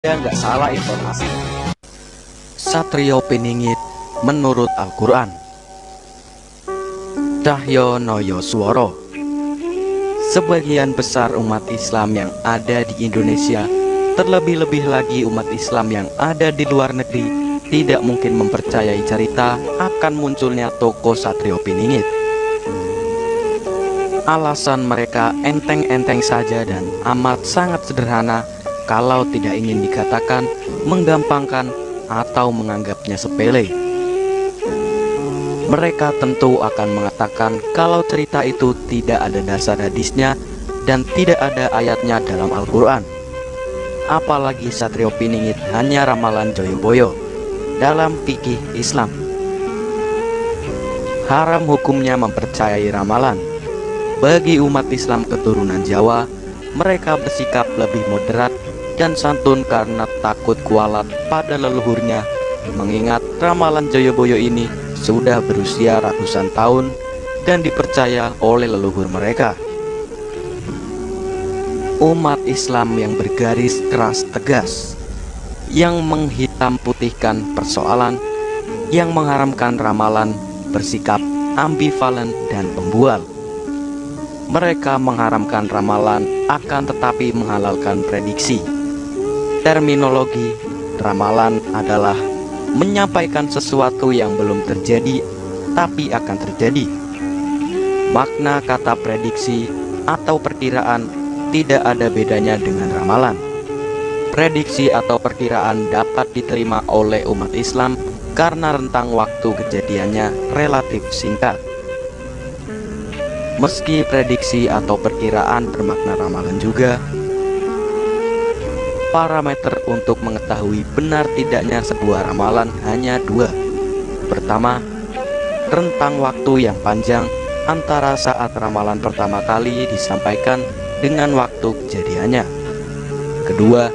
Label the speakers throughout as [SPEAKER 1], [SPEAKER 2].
[SPEAKER 1] nggak salah informasi. Satrio Piningit menurut Al-Quran. Cahyo Noyo Sworo. Sebagian besar umat Islam yang ada di Indonesia, terlebih-lebih lagi umat Islam yang ada di luar negeri, tidak mungkin mempercayai cerita akan munculnya tokoh Satrio Piningit. Alasan mereka enteng-enteng saja dan amat sangat sederhana, kalau tidak ingin dikatakan menggampangkan atau menganggapnya sepele. Mereka tentu akan mengatakan kalau cerita itu tidak ada dasar hadisnya dan tidak ada ayatnya dalam Al-Quran. Apalagi Satrio Piningit hanya ramalan Joyoboyo dalam fikih Islam. Haram hukumnya mempercayai ramalan. Bagi umat Islam keturunan Jawa, mereka bersikap lebih moderat dan santun karena takut kualat pada leluhurnya, mengingat ramalan Joyoboyo ini sudah berusia ratusan tahun dan dipercaya oleh leluhur mereka. Umat Islam yang bergaris keras tegas, yang menghitam putihkan persoalan, yang mengharamkan ramalan, bersikap ambivalen dan pembual. Mereka mengharamkan ramalan akan tetapi menghalalkan prediksi. Terminologi ramalan adalah menyampaikan sesuatu yang belum terjadi tapi akan terjadi. Makna kata prediksi atau perkiraan tidak ada bedanya dengan ramalan. Prediksi atau perkiraan dapat diterima oleh umat Islam karena rentang waktu kejadiannya relatif singkat. Meski prediksi atau perkiraan bermakna ramalan juga, parameter untuk mengetahui benar tidaknya sebuah ramalan hanya dua. Pertama, rentang waktu yang panjang antara saat ramalan pertama kali disampaikan dengan waktu kejadiannya. Kedua,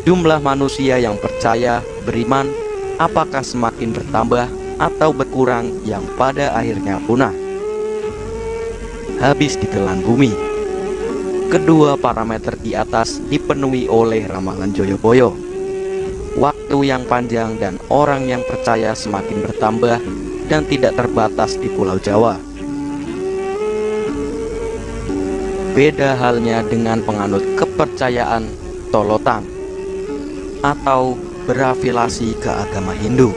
[SPEAKER 1] jumlah manusia yang percaya, beriman, apakah semakin bertambah atau berkurang yang pada akhirnya punah, habis ditelan bumi. Kedua parameter di atas dipenuhi oleh ramalan Joyoboyo. Waktu yang panjang dan orang yang percaya semakin bertambah dan tidak terbatas di Pulau Jawa. Beda halnya dengan penganut kepercayaan Tolotan atau berafiliasi ke agama Hindu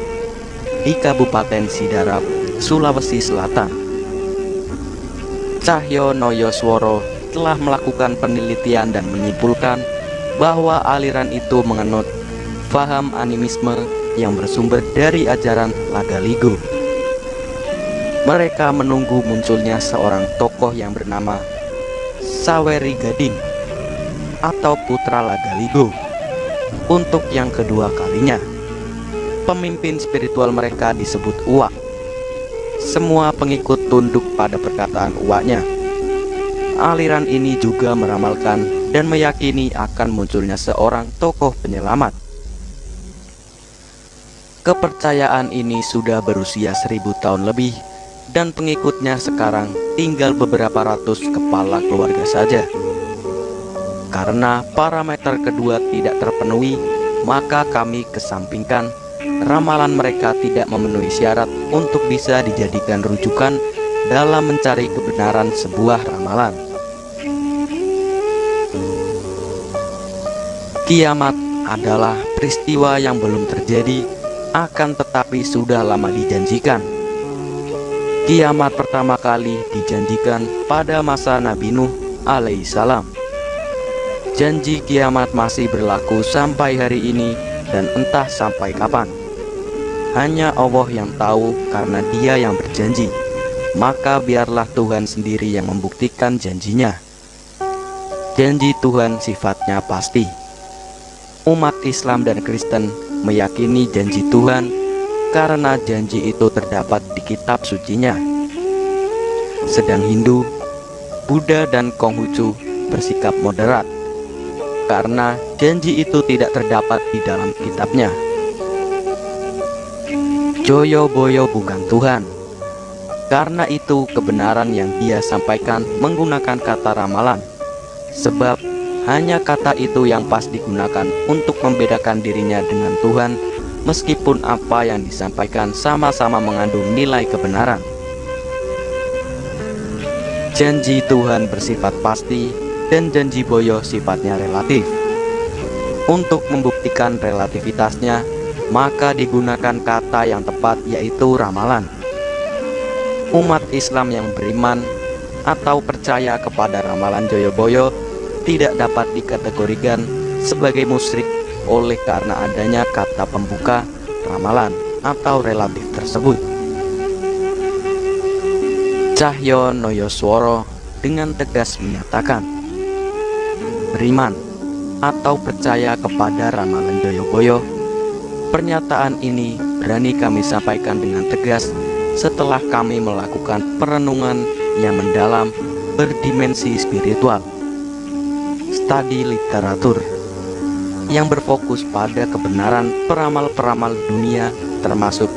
[SPEAKER 1] di Kabupaten Sidarap, Sulawesi Selatan. Cahyo Noyo Sworo telah melakukan penelitian dan menyimpulkan bahwa aliran itu menganut paham animisme yang bersumber dari ajaran Lagaligo. Mereka menunggu munculnya seorang tokoh yang bernama Saweri Gading atau putra Lagaligo untuk yang kedua kalinya. Pemimpin spiritual mereka disebut Uwak. Semua pengikut tunduk pada perkataan Uwaknya. Aliran ini juga meramalkan dan meyakini akan munculnya seorang tokoh penyelamat. Kepercayaan ini sudah berusia 1000 tahun lebih dan pengikutnya sekarang tinggal beberapa ratus kepala keluarga saja. Karena parameter kedua tidak terpenuhi, maka kami kesampingkan ramalan mereka tidak memenuhi syarat untuk bisa dijadikan rujukan dalam mencari kebenaran sebuah ramalan. Kiamat adalah peristiwa yang belum terjadi, akan tetapi sudah lama dijanjikan. Kiamat pertama kali dijanjikan pada masa Nabi Nuh alaihissalam. Janji kiamat masih berlaku sampai hari ini dan entah sampai kapan. Hanya Allah yang tahu karena Dia yang berjanji. Maka biarlah Tuhan sendiri yang membuktikan janjinya. Janji Tuhan sifatnya pasti. Umat Islam dan Kristen meyakini janji Tuhan karena janji itu terdapat di kitab sucinya. Sedang Hindu, Buddha dan Konghucu bersikap moderat karena janji itu tidak terdapat di dalam kitabnya. Joyoboyo bukan Tuhan. Karena itu kebenaran yang dia sampaikan menggunakan kata ramalan. Sebab Hanya kata itu yang pas digunakan untuk membedakan dirinya dengan Tuhan, meskipun apa yang disampaikan sama-sama mengandung nilai kebenaran. Janji Tuhan bersifat pasti dan janji Boyo sifatnya relatif. Untuk membuktikan relativitasnya, maka digunakan kata yang tepat, yaitu ramalan. Umat Islam yang beriman atau percaya kepada ramalan Joyoboyo tidak dapat dikategorikan sebagai musyrik oleh karena adanya kata pembuka ramalan atau relatif tersebut. Cahyo Noyosworo dengan tegas menyatakan, beriman atau percaya kepada ramalan Joyoboyo. Pernyataan ini berani kami sampaikan dengan tegas setelah kami melakukan perenungan yang mendalam berdimensi spiritual, studi literatur yang berfokus pada kebenaran peramal-peramal dunia termasuk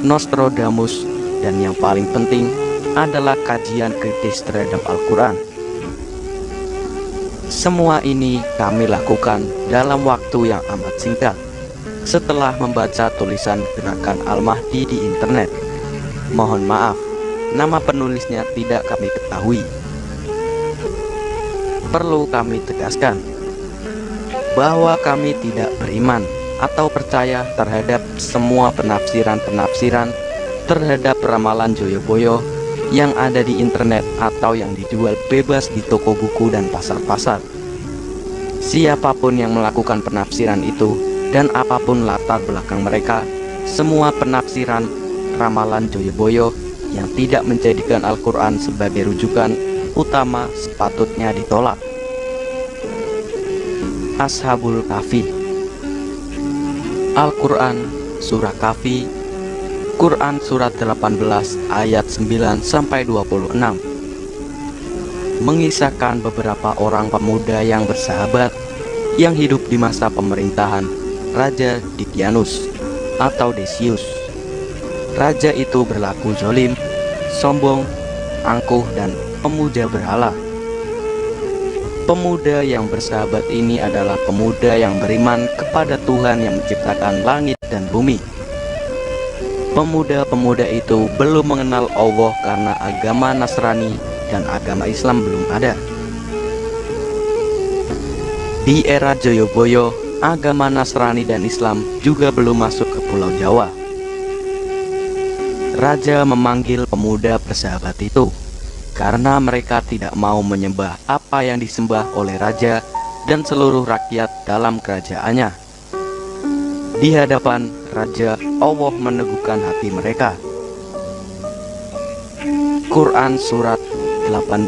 [SPEAKER 1] Nostradamus, dan yang paling penting adalah kajian kritis terhadap Al-Quran. Semua ini kami lakukan dalam waktu yang amat singkat setelah membaca tulisan Gerakan Al-Mahdi di internet. Mohon maaf, nama penulisnya tidak kami ketahui. Perlu kami tegaskan bahwa kami tidak beriman atau percaya terhadap semua penafsiran-penafsiran terhadap ramalan Joyoboyo yang ada di internet atau yang dijual bebas di toko buku dan pasar-pasar. Siapapun yang melakukan penafsiran itu dan apapun latar belakang mereka, semua penafsiran ramalan Joyoboyo yang tidak menjadikan Al-Quran sebagai rujukan utama sepatutnya ditolak. Ashabul Kahfi. Al-Quran Surah Kahfi, Quran Surat 18 ayat 9-26, mengisahkan beberapa orang pemuda yang bersahabat yang hidup di masa pemerintahan Raja Dikianus atau Decius. Raja itu berlaku zalim, sombong, angkuh, dan pemuja berhala. Pemuda yang bersahabat ini adalah pemuda yang beriman kepada Tuhan yang menciptakan langit dan bumi. Pemuda-pemuda itu belum mengenal Allah karena agama Nasrani dan agama Islam belum ada. Di era Joyoboyo, agama Nasrani dan Islam juga belum masuk ke Pulau Jawa. Raja memanggil pemuda bersahabat itu karena mereka tidak mau menyembah apa yang disembah oleh raja dan seluruh rakyat dalam kerajaannya. Di hadapan raja, Allah meneguhkan hati mereka. Quran Surat 18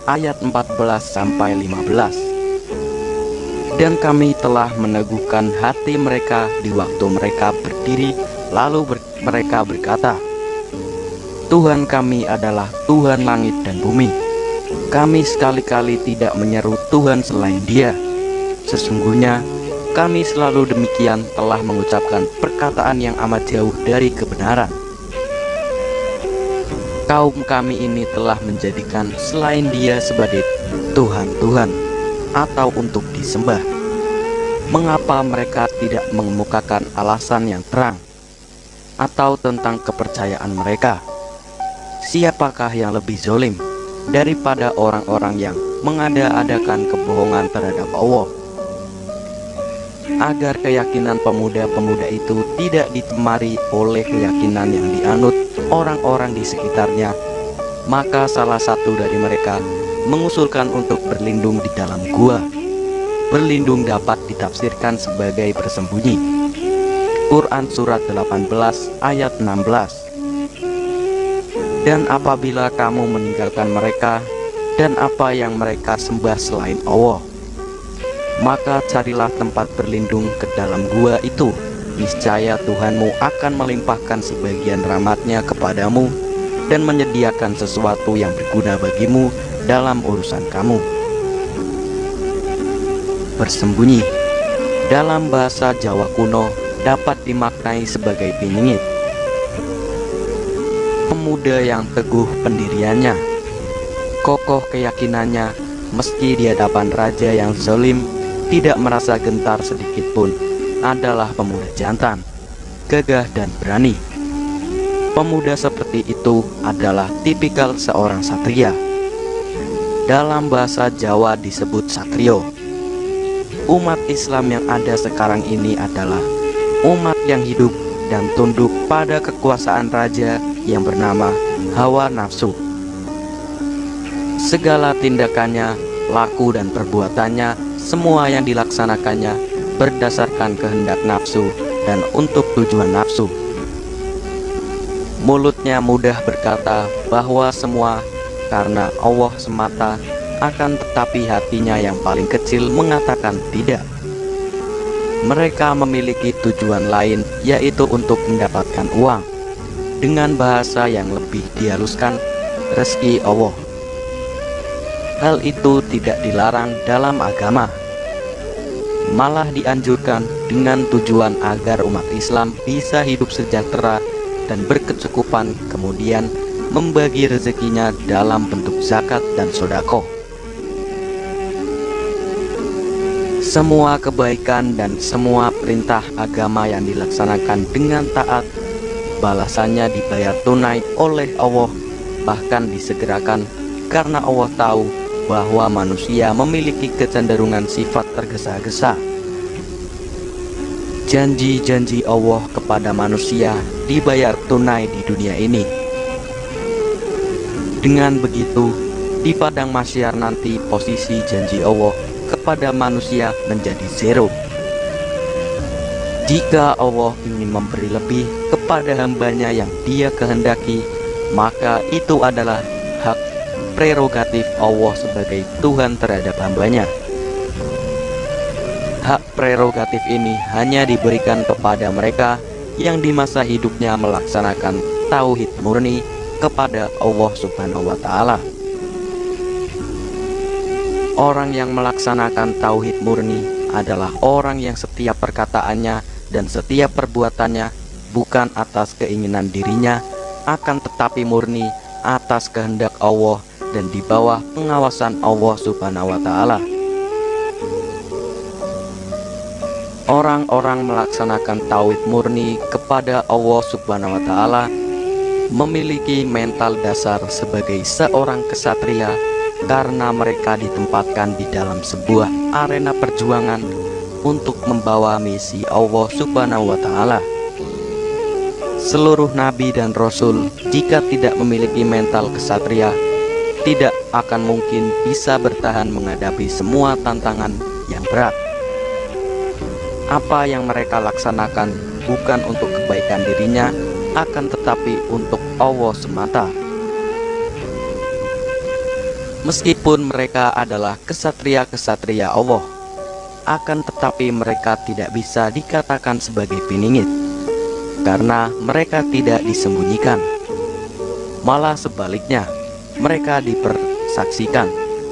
[SPEAKER 1] ayat 14-15. Dan kami telah meneguhkan hati mereka di waktu mereka berdiri, lalu mereka berkata, Tuhan kami adalah Tuhan langit dan bumi. Kami sekali-kali tidak menyeru Tuhan selain Dia. Sesungguhnya kami selalu demikian telah mengucapkan perkataan yang amat jauh dari kebenaran. Kaum kami ini telah menjadikan selain Dia sebagai Tuhan-Tuhan atau untuk disembah. Mengapa mereka tidak mengemukakan alasan yang terang atau tentang kepercayaan mereka? Siapakah yang lebih zalim daripada orang-orang yang mengada-adakan kebohongan terhadap Allah? Agar keyakinan pemuda-pemuda itu tidak ditemari oleh keyakinan yang dianut orang-orang di sekitarnya, maka salah satu dari mereka mengusulkan untuk berlindung di dalam gua. Berlindung dapat ditafsirkan sebagai bersembunyi. Quran Surat 18 ayat 16. Dan apabila kamu meninggalkan mereka dan apa yang mereka sembah selain Allah, maka carilah tempat berlindung ke dalam gua itu. Niscaya Tuhanmu akan melimpahkan sebagian rahmat-Nya kepadamu dan menyediakan sesuatu yang berguna bagimu dalam urusan kamu. Bersembunyi dalam bahasa Jawa kuno dapat dimaknai sebagai pinyengit. Pemuda yang teguh pendiriannya, kokoh keyakinannya, meski di hadapan raja yang zalim, tidak merasa gentar sedikit pun, adalah pemuda jantan, gagah dan berani. Pemuda seperti itu adalah tipikal seorang satria. Dalam bahasa Jawa disebut satrio. Umat Islam yang ada sekarang ini adalah umat yang hidup dan tunduk pada kekuasaan raja yang bernama hawa nafsu. Segala tindakannya, laku dan perbuatannya, semua yang dilaksanakannya berdasarkan kehendak nafsu dan untuk tujuan nafsu. Mulutnya mudah berkata bahwa semua karena Allah semata, akan tetapi hatinya yang paling kecil mengatakan tidak. Mereka memiliki tujuan lain, yaitu untuk mendapatkan uang. Dengan bahasa yang lebih dihaluskan, rezeki Allah. Hal itu tidak dilarang dalam agama, malah dianjurkan dengan tujuan agar umat Islam bisa hidup sejahtera dan berkecukupan, kemudian membagi rezekinya dalam bentuk zakat dan sodako. Semua kebaikan dan semua perintah agama yang dilaksanakan dengan taat, balasannya dibayar tunai oleh Allah, bahkan disegerakan, karena Allah tahu bahwa manusia memiliki kecenderungan sifat tergesa-gesa. Janji-janji Allah kepada manusia dibayar tunai di dunia ini. Dengan begitu, di padang mahsyar nanti posisi janji Allah kepada manusia menjadi zero. Jika Allah ingin memberi lebih kepada hambanya yang Dia kehendaki, maka itu adalah hak prerogatif Allah sebagai Tuhan terhadap hambanya. Hak prerogatif ini hanya diberikan kepada mereka yang di masa hidupnya melaksanakan tauhid murni kepada Allah Subhanahu wa Ta'ala. Orang yang melaksanakan tauhid murni adalah orang yang setiap perkataannya dan setiap perbuatannya bukan atas keinginan dirinya, akan tetapi murni atas kehendak Allah dan di bawah pengawasan Allah Subhanahu wa Ta'ala. Orang-orang melaksanakan tauhid murni kepada Allah Subhanahu wa Ta'ala memiliki mental dasar sebagai seorang kesatria, karena mereka ditempatkan di dalam sebuah arena perjuangan untuk membawa misi Allah Subhanahu wa Ta'ala. Seluruh nabi dan rasul, jika tidak memiliki mental kesatria, tidak akan mungkin bisa bertahan menghadapi semua tantangan yang berat. Apa yang mereka laksanakan bukan untuk kebaikan dirinya, akan tetapi untuk Allah semata. Meskipun mereka adalah kesatria-kesatria Allah, akan tetapi mereka tidak bisa dikatakan sebagai piningit, karena mereka tidak disembunyikan. Malah sebaliknya, mereka dipersaksikan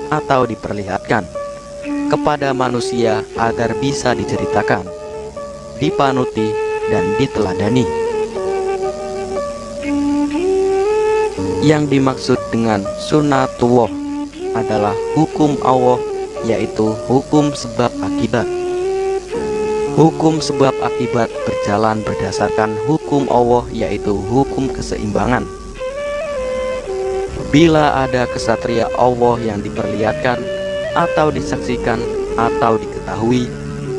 [SPEAKER 1] atau diperlihatkan kepada manusia agar bisa diceritakan, dipanuti, dan diteladani. Yang dimaksud dengan sunnatullah adalah hukum Allah, yaitu hukum sebab akibat. Hukum sebab akibat berjalan berdasarkan hukum Allah, yaitu hukum keseimbangan. Bila ada kesatria Allah yang diperlihatkan atau disaksikan atau diketahui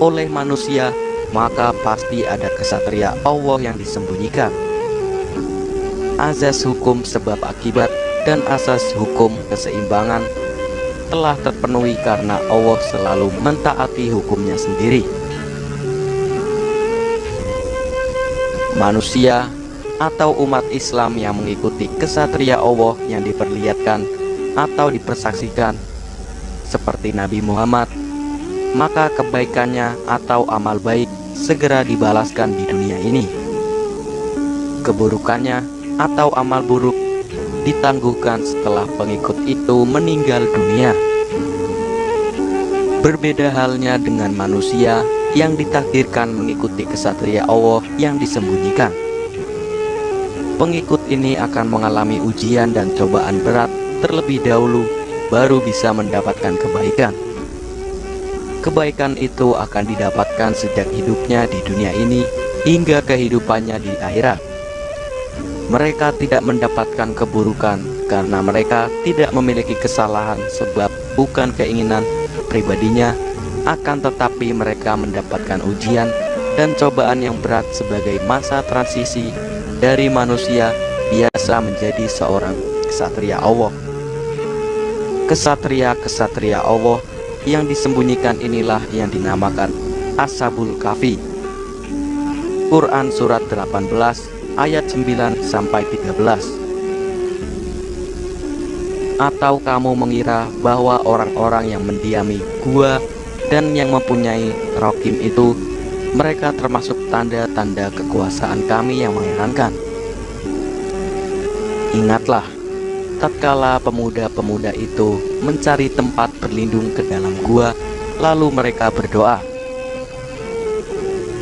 [SPEAKER 1] oleh manusia, maka pasti ada kesatria Allah yang disembunyikan. Azas hukum sebab akibat dan asas hukum keseimbangan telah terpenuhi karena Allah selalu mentaati hukumnya sendiri. Manusia atau umat Islam yang mengikuti kesatria Allah yang diperlihatkan atau dipersaksikan seperti Nabi Muhammad, maka kebaikannya atau amal baik segera dibalaskan di dunia ini. Keburukannya atau amal buruk ditangguhkan setelah pengikut itu meninggal dunia. Berbeda halnya dengan manusia yang ditakdirkan mengikuti kesatria Allah yang disembunyikan. Pengikut ini akan mengalami ujian dan cobaan berat terlebih dahulu baru bisa mendapatkan kebaikan. Kebaikan itu akan didapatkan sejak hidupnya di dunia ini hingga kehidupannya di akhirat. Mereka tidak mendapatkan keburukan karena mereka tidak memiliki kesalahan, sebab bukan keinginan pribadinya, akan tetapi mereka mendapatkan ujian dan cobaan yang berat sebagai masa transisi dari manusia biasa menjadi seorang ksatria Allah. Kesatria-kesatria Allah yang disembunyikan inilah yang dinamakan Ashabul Kahfi. Quran surat 18 ayat 9-13. Atau kamu mengira bahwa orang-orang yang mendiami gua dan yang mempunyai rokim itu, mereka termasuk tanda-tanda kekuasaan kami yang mengherankan? Ingatlah, tatkala pemuda-pemuda itu mencari tempat berlindung ke dalam gua, lalu mereka berdoa,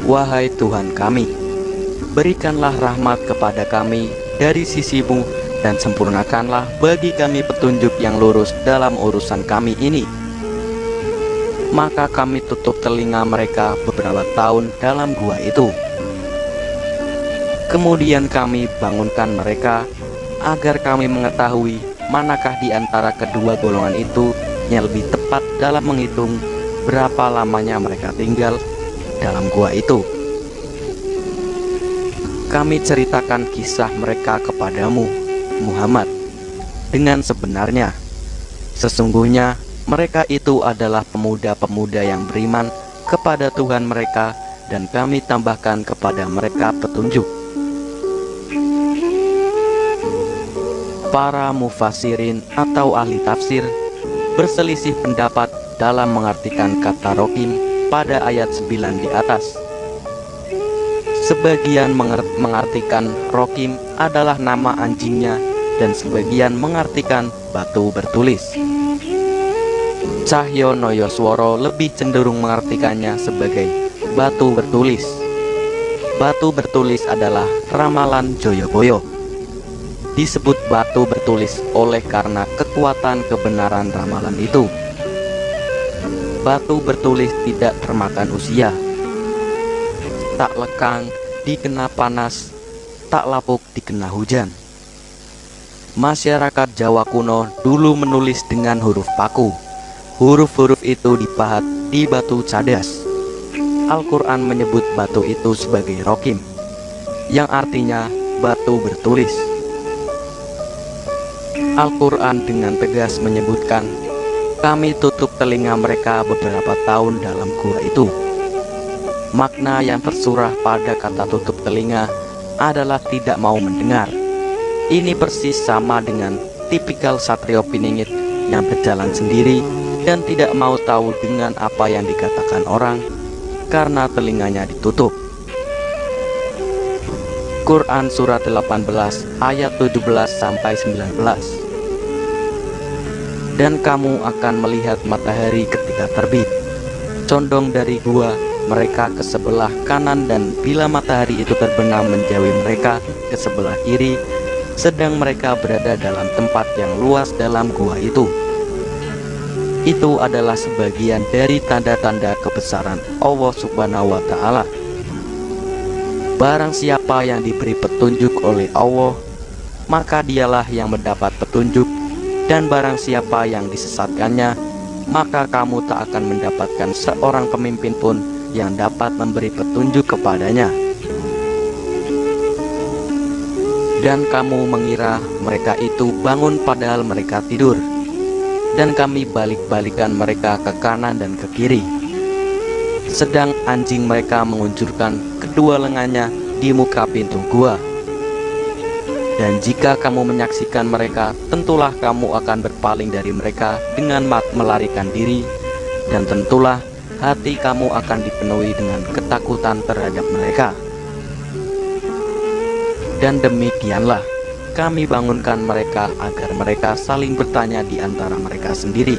[SPEAKER 1] "Wahai Tuhan kami, berikanlah rahmat kepada kami dari sisimu dan sempurnakanlah bagi kami petunjuk yang lurus dalam urusan kami ini." Maka kami tutup telinga mereka beberapa tahun dalam gua itu. Kemudian kami bangunkan mereka agar kami mengetahui manakah di antara kedua golongan itu yang lebih tepat dalam menghitung berapa lamanya mereka tinggal dalam gua itu. Kami ceritakan kisah mereka kepadamu, Muhammad, dengan sebenarnya. Sesungguhnya mereka itu adalah pemuda-pemuda yang beriman kepada Tuhan mereka, dan kami tambahkan kepada mereka petunjuk. Para mufassirin atau ahli tafsir berselisih pendapat dalam mengartikan kata rokim pada ayat 9 di atas. Sebagian mengartikan rokim adalah nama anjingnya, dan sebagian mengartikan batu bertulis. Cahyono Yosworo lebih cenderung mengartikannya sebagai batu bertulis. Batu bertulis adalah ramalan Joyoboyo. Disebut batu bertulis oleh karena kekuatan kebenaran ramalan itu. Batu bertulis tidak termakan usia, tak lekang dikena panas, tak lapuk dikena hujan. Masyarakat Jawa kuno dulu menulis dengan huruf paku. Huruf-huruf itu dipahat di batu cadas. Al-Quran menyebut batu itu sebagai rokim, yang artinya batu bertulis. Al-Quran dengan tegas menyebutkan, kami tutup telinga mereka beberapa tahun dalam gua itu. Makna yang tersurah pada kata tutup telinga adalah tidak mau mendengar. Ini persis sama dengan tipikal satrio piningit yang berjalan sendiri dan tidak mau tahu dengan apa yang dikatakan orang karena telinganya ditutup. Quran surat 18 ayat 17-19. Dan kamu akan melihat matahari ketika terbit, condong dari gua mereka ke sebelah kanan, dan bila matahari itu terbenam menjauhi mereka ke sebelah kiri, sedang mereka berada dalam tempat yang luas dalam gua itu. Itu adalah sebagian dari tanda-tanda kebesaran Allah Subhanahu wa Ta'ala. Barang siapa yang diberi petunjuk oleh Allah, maka dialah yang mendapat petunjuk, dan barang siapa yang disesatkannya, maka kamu tak akan mendapatkan seorang pemimpin pun yang dapat memberi petunjuk kepadanya. Dan kamu mengira mereka itu bangun padahal mereka tidur, dan kami balik-balikan mereka ke kanan dan ke kiri, sedang anjing mereka mengunjurkan kedua lengannya di muka pintu gua. Dan jika kamu menyaksikan mereka, tentulah kamu akan berpaling dari mereka dengan melarikan diri, dan tentulah hati kamu akan dipenuhi dengan ketakutan terhadap mereka. Dan demikianlah kami bangunkan mereka agar mereka saling bertanya di antara mereka sendiri.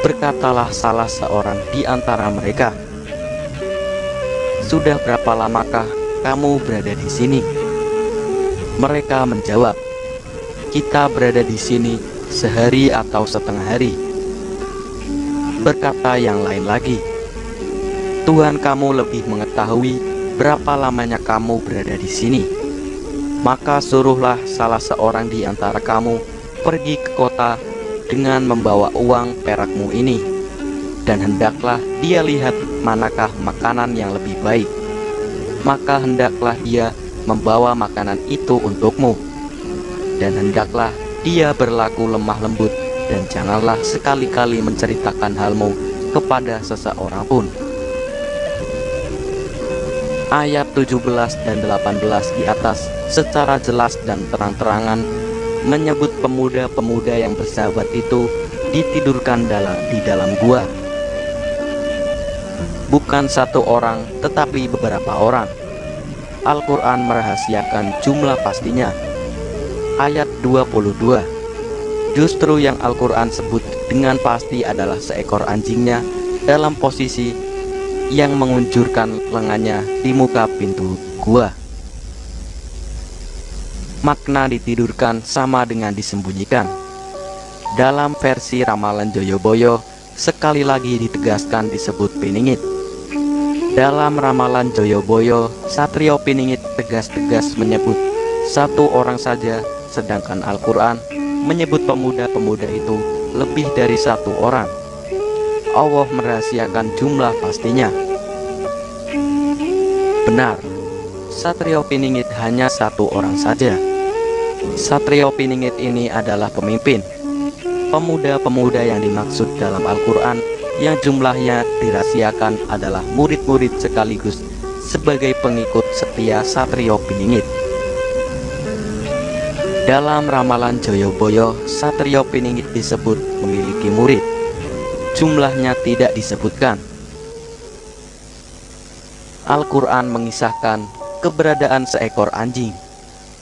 [SPEAKER 1] Berkatalah salah seorang di antara mereka, "Sudah berapa lamakah kamu berada di sini?" Mereka menjawab, "Kita berada di sini sehari atau setengah hari. Berkata yang lain lagi, Tuhan kamu lebih mengetahui berapa lamanya kamu berada di sini. Maka suruhlah salah seorang di antara kamu pergi ke kota dengan membawa uang perakmu ini, dan hendaklah dia lihat manakah makanan yang lebih baik. Maka hendaklah dia membawa makanan itu untukmu, dan hendaklah dia berlaku lemah lembut, dan janganlah sekali-kali menceritakan halmu kepada seseorang pun. Ayat 17 dan 18 di atas secara jelas dan terang-terangan menyebut pemuda-pemuda yang bersahabat itu ditidurkan di dalam gua. Bukan satu orang, tetapi beberapa orang. Al-Quran merahasiakan jumlah pastinya. Ayat 22, justru yang Al-Quran sebut dengan pasti adalah seekor anjingnya dalam posisi yang mengunjurkan lengannya di muka pintu gua. Makna ditidurkan sama dengan disembunyikan. Dalam versi ramalan Joyoboyo sekali lagi ditegaskan disebut piningit. Dalam ramalan Joyoboyo, Satrio Piningit tegas-tegas menyebut satu orang saja, sedangkan Al-Quran menyebut pemuda-pemuda itu lebih dari satu orang. Allah merahasiakan jumlah pastinya. Benar, Satrio Piningit hanya satu orang saja. Satrio Piningit ini adalah pemimpin. Pemuda-pemuda yang dimaksud dalam Al-Quran yang jumlahnya dirahasiakan adalah murid-murid sekaligus sebagai pengikut setia Satrio Piningit. Dalam ramalan Joyoboyo, Satrio Piningit disebut memiliki murid. Jumlahnya tidak disebutkan. Al-Quran mengisahkan keberadaan seekor anjing.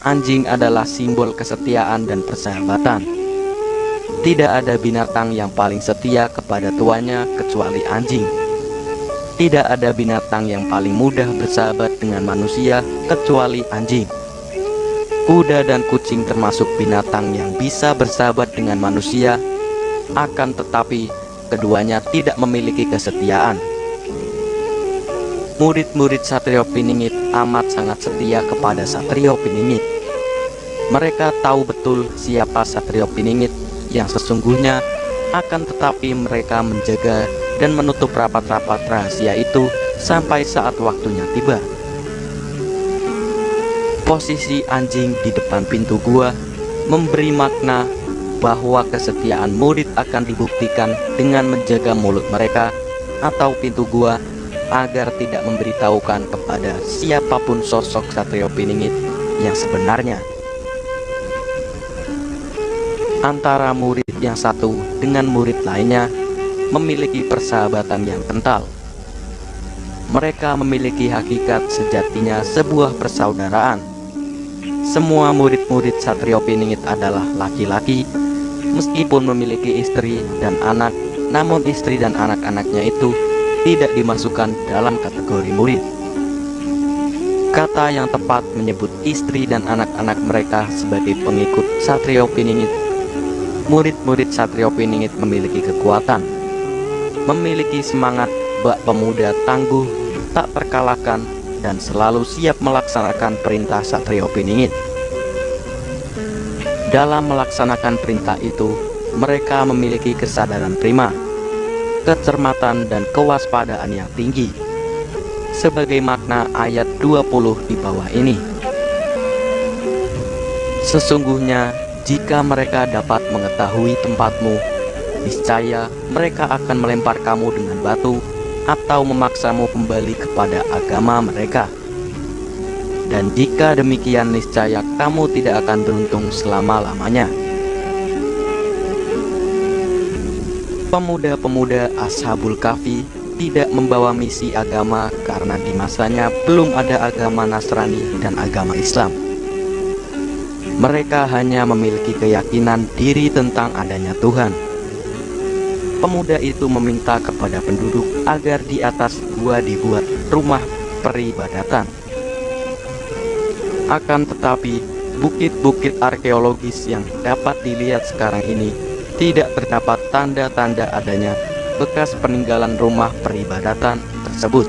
[SPEAKER 1] Anjing adalah simbol kesetiaan dan persahabatan. Tidak ada binatang yang paling setia kepada tuannya kecuali anjing. Tidak ada binatang yang paling mudah bersahabat dengan manusia kecuali anjing. Kuda dan kucing termasuk binatang yang bisa bersahabat dengan manusia, akan tetapi keduanya tidak memiliki kesetiaan. Murid-murid Satrio Piningit amat sangat setia kepada Satrio Piningit. Mereka tahu betul siapa Satrio Piningit yang sesungguhnya, akan tetapi mereka menjaga dan menutup rapat-rapat rahasia itu sampai saat waktunya tiba. Posisi anjing di depan pintu gua memberi makna bahwa kesetiaan murid akan dibuktikan dengan menjaga mulut mereka atau pintu gua agar tidak memberitahukan kepada siapapun sosok Satrio Piningit yang sebenarnya. Antara murid yang satu dengan murid lainnya memiliki persahabatan yang kental. Mereka memiliki hakikat sejatinya sebuah persaudaraan. Semua murid-murid Satrio Piningit adalah laki-laki, meskipun memiliki istri dan anak, namun istri dan anak-anaknya itu tidak dimasukkan dalam kategori murid. Kata yang tepat menyebut istri dan anak-anak mereka sebagai pengikut Satrio Piningit. Murid-murid Satrio Piningit memiliki kekuatan, memiliki semangat bak pemuda tangguh, tak terkalahkan, dan selalu siap melaksanakan perintah Satrio Piningit. Dalam melaksanakan perintah itu, mereka memiliki kesadaran prima, kecermatan dan kewaspadaan yang tinggi, sebagai makna ayat 20 di bawah ini. Sesungguhnya jika mereka dapat mengetahui tempatmu, niscaya mereka akan melempar kamu dengan batu atau memaksamu kembali kepada agama mereka. Dan jika demikian, niscaya kamu tidak akan beruntung selama-lamanya. Pemuda-pemuda Ashabul Kahfi tidak membawa misi agama karena di masanya belum ada agama Nasrani dan agama Islam. Mereka hanya memiliki keyakinan diri tentang adanya Tuhan. Pemuda itu meminta kepada penduduk agar di atas gua dibuat rumah peribadatan. Akan tetapi Bukit-bukit arkeologis yang dapat dilihat sekarang ini tidak terdapat tanda-tanda adanya bekas peninggalan rumah peribadatan tersebut.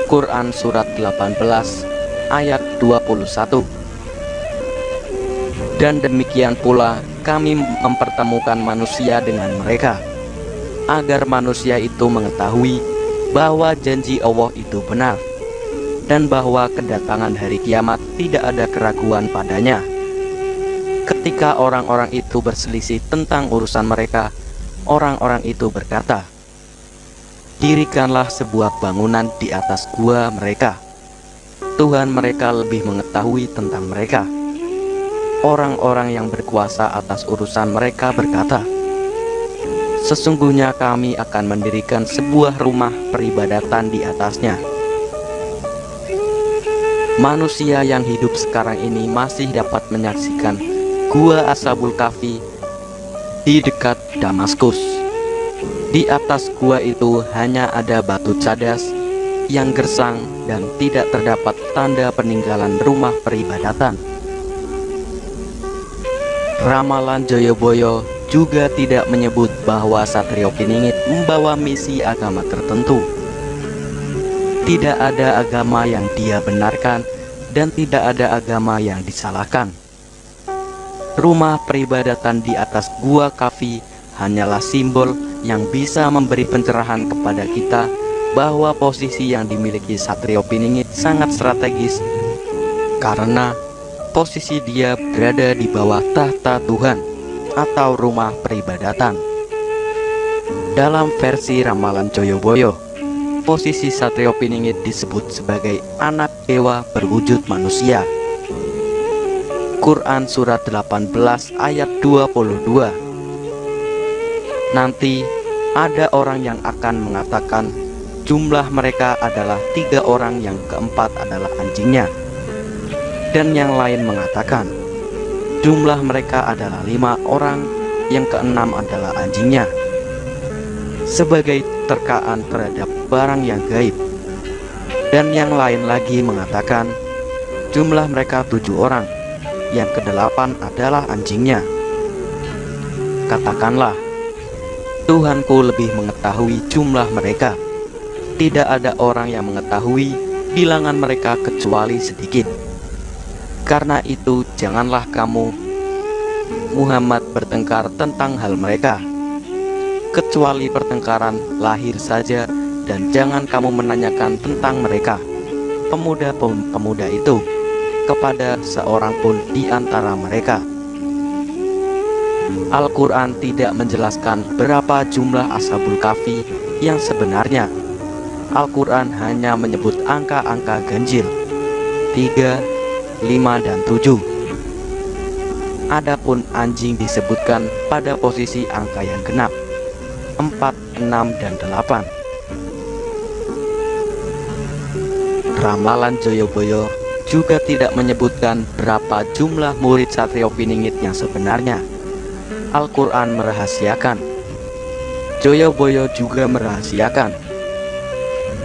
[SPEAKER 1] Quran Surat 18 ayat 21. Dan demikian pula kami mempertemukan manusia dengan mereka, agar manusia itu mengetahui bahwa janji Allah itu benar, dan bahwa kedatangan hari kiamat tidak ada keraguan padanya. Ketika orang-orang itu berselisih tentang urusan mereka, orang-orang itu berkata, "Dirikanlah sebuah bangunan di atas gua mereka. Tuhan mereka lebih mengetahui tentang mereka." Orang-orang yang berkuasa atas urusan mereka berkata, "Sesungguhnya kami akan mendirikan sebuah rumah peribadatan di atasnya." Manusia yang hidup sekarang ini masih dapat menyaksikan Gua Ashabul Kahfi di dekat Damaskus. Di atas gua itu hanya ada batu cadas yang gersang dan tidak terdapat tanda peninggalan rumah peribadatan. Ramalan Joyoboyo juga tidak menyebut bahwa Satrio Piningit membawa misi agama tertentu. Tidak ada agama yang dia benarkan dan tidak ada agama yang disalahkan. Rumah peribadatan di atas gua Kahfi hanyalah simbol yang bisa memberi pencerahan kepada kita bahwa posisi yang dimiliki Satrio Piningit sangat strategis, karena posisi dia berada di bawah tahta Tuhan atau rumah peribadatan. Dalam versi ramalan Joyoboyo, posisi Satrio Piningit disebut sebagai anak dewa berwujud manusia. Quran Surat 18 ayat 22. Nanti ada orang yang akan mengatakan jumlah mereka adalah 3 orang, yang keempat adalah anjingnya. Dan yang lain mengatakan jumlah mereka adalah 5 orang, yang keenam adalah anjingnya, sebagai terkaan terhadap barang yang gaib. Dan yang lain lagi mengatakan jumlah mereka 7 orang, yang kedelapan adalah anjingnya. Katakanlah, Tuhanku lebih mengetahui jumlah mereka. Tidak ada orang yang mengetahui bilangan mereka kecuali sedikit. Karena itu janganlah kamu, Muhammad, bertengkar tentang hal mereka, kecuali pertengkaran lahir saja, dan jangan kamu menanyakan tentang mereka, pemuda itu, kepada seorang pun di antara mereka. Al-Quran tidak menjelaskan berapa jumlah Ashabul Kahfi yang sebenarnya. Al-Quran hanya menyebut angka-angka ganjil 3, 5, dan 7. Adapun anjing disebutkan pada posisi angka yang genap 4, 6, dan 8. Ramalan Joyoboyo juga tidak menyebutkan berapa jumlah murid Satrio Piningit yang sebenarnya. Al-Quran merahasiakan, Joyoboyo juga merahasiakan.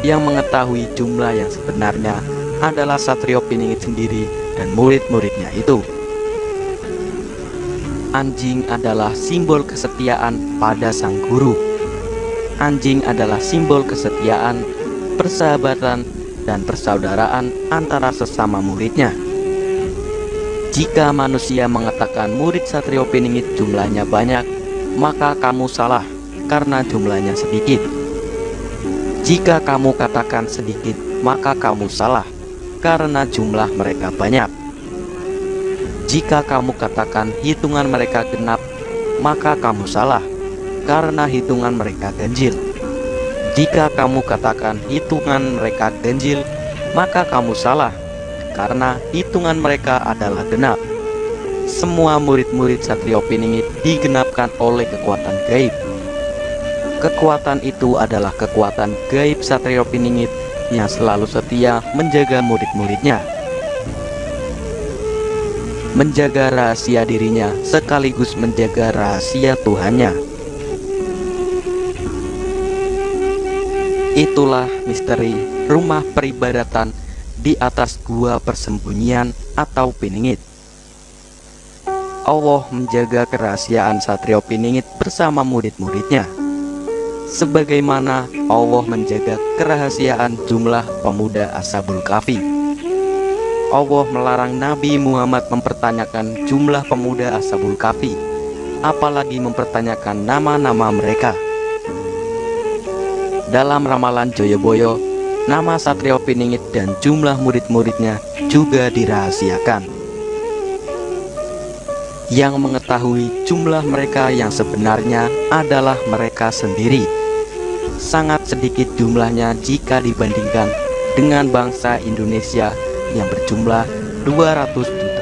[SPEAKER 1] Yang mengetahui jumlah yang sebenarnya adalah Satrio Piningit sendiri dan murid-muridnya itu. Anjing adalah simbol kesetiaan pada sang guru. Anjing adalah simbol kesetiaan, persahabatan, dan persaudaraan antara sesama muridnya. Jika manusia mengatakan murid Satrio Piningit jumlahnya banyak, maka kamu salah karena jumlahnya sedikit. Jika kamu katakan sedikit, maka kamu salah karena jumlah mereka banyak. Jika kamu katakan hitungan mereka genap, maka kamu salah karena hitungan mereka ganjil. Jika kamu katakan hitungan mereka ganjil, maka kamu salah karena hitungan mereka adalah genap. Semua murid-murid Satrio Piningit digenapkan oleh kekuatan gaib. Kekuatan itu adalah kekuatan gaib Satrio Piningit yang selalu setia menjaga murid-muridnya, menjaga rahasia dirinya sekaligus menjaga rahasia Tuhannya. Itulah misteri rumah peribadatan di atas gua persembunyian atau Piningit. Allah menjaga kerahasiaan Satrio Piningit bersama murid-muridnya, sebagaimana Allah menjaga kerahasiaan jumlah pemuda Ashabul Kahfi. Allah melarang Nabi Muhammad mempertanyakan jumlah pemuda Ashabul Kahfi, apalagi mempertanyakan nama-nama mereka. Dalam ramalan Joyoboyo, nama Satrio Piningit dan jumlah murid-muridnya juga dirahasiakan. Yang mengetahui jumlah mereka yang sebenarnya adalah mereka sendiri. Sangat sedikit jumlahnya jika dibandingkan dengan bangsa Indonesia yang berjumlah 200 juta